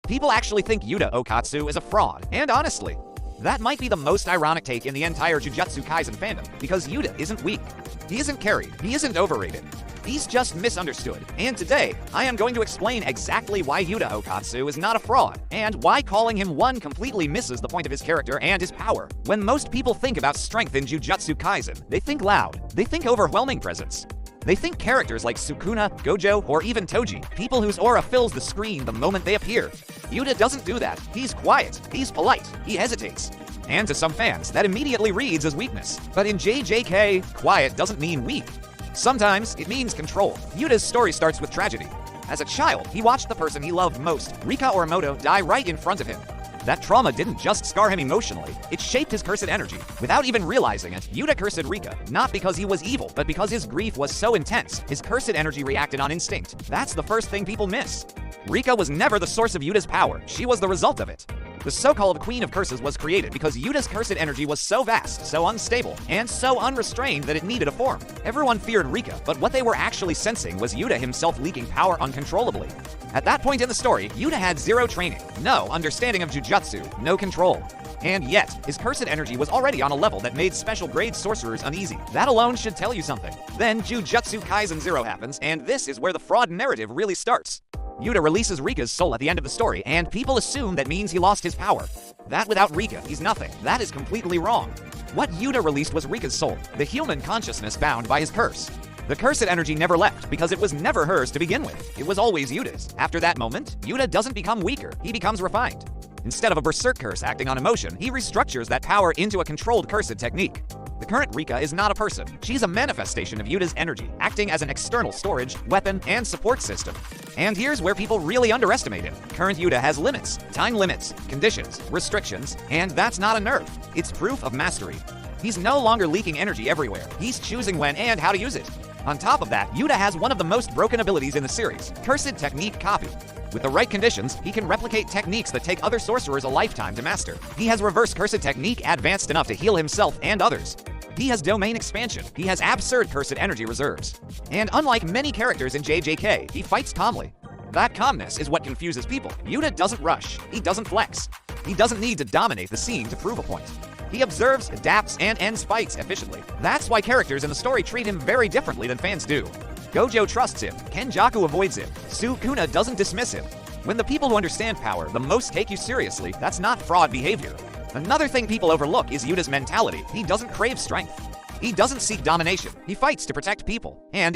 People actually think Yuta Okkotsu is a fraud, and honestly, that might be the most ironic take in the entire Jujutsu Kaisen fandom, because Yuta isn't weak. He isn't carried. He isn't overrated. He's just misunderstood. And today, I am going to explain exactly why Yuta Okkotsu is not a fraud, and why calling him one completely misses the point of his character and his power. When most people think about strength in Jujutsu Kaisen, they think loud. They think overwhelming presence. They think characters like Sukuna, Gojo, or even Toji, people whose aura fills the screen the moment they appear. Yuta doesn't do that. He's quiet, he's polite, he hesitates. And to some fans, that immediately reads as weakness. But in JJK, quiet doesn't mean weak. Sometimes it means control. Yuta's story starts with tragedy. As a child, he watched the person he loved most, Rika Orimoto, die right in front of him. That trauma didn't just scar him emotionally, it shaped his cursed energy. Without even realizing it, Yuta cursed Rika, not because he was evil, but because his grief was so intense, his cursed energy reacted on instinct. That's the first thing people miss. Rika was never the source of Yuta's power, she was the result of it. The so-called Queen of Curses was created because Yuta's cursed energy was so vast, so unstable, and so unrestrained that it needed a form. Everyone feared Rika, but what they were actually sensing was Yuta himself leaking power uncontrollably. At that point in the story, Yuta had zero training, no understanding of Jujutsu, no control. And yet, his cursed energy was already on a level that made special grade sorcerers uneasy. That alone should tell you something. Then Jujutsu Kaisen 0 happens, and this is where the fraud narrative really starts. Yuta releases Rika's soul at the end of the story, and people assume that means he lost his power. That without Rika, he's nothing. That is completely wrong. What Yuta released was Rika's soul, the human consciousness bound by his curse. The cursed energy never left because it was never hers to begin with. It was always Yuta's. After that moment, Yuta doesn't become weaker, he becomes refined. Instead of a berserk curse acting on emotion, he restructures that power into a controlled cursed technique. The current Rika is not a person. She's a manifestation of Yuta's energy, acting as an external storage, weapon, and support system. And here's where people really underestimate him. Current Yuta has limits, time limits, conditions, restrictions, and that's not a nerf. It's proof of mastery. He's no longer leaking energy everywhere. He's choosing when and how to use it. On top of that, Yuta has one of the most broken abilities in the series, Cursed Technique Copy. With the right conditions, he can replicate techniques that take other sorcerers a lifetime to master. He has Reverse Cursed Technique advanced enough to heal himself and others. He has Domain Expansion. He has absurd cursed energy reserves. And unlike many characters in JJK, he fights calmly. That calmness is what confuses people. Yuta doesn't rush. He doesn't flex. He doesn't need to dominate the scene to prove a point. He observes, adapts, and ends fights efficiently. That's why characters in the story treat him very differently than fans do. Gojo trusts him, Kenjaku avoids him, Sukuna doesn't dismiss him. When the people who understand power the most take you seriously, that's not fraud behavior. Another thing people overlook is Yuta's mentality. He doesn't crave strength. He doesn't seek domination. He fights to protect people. And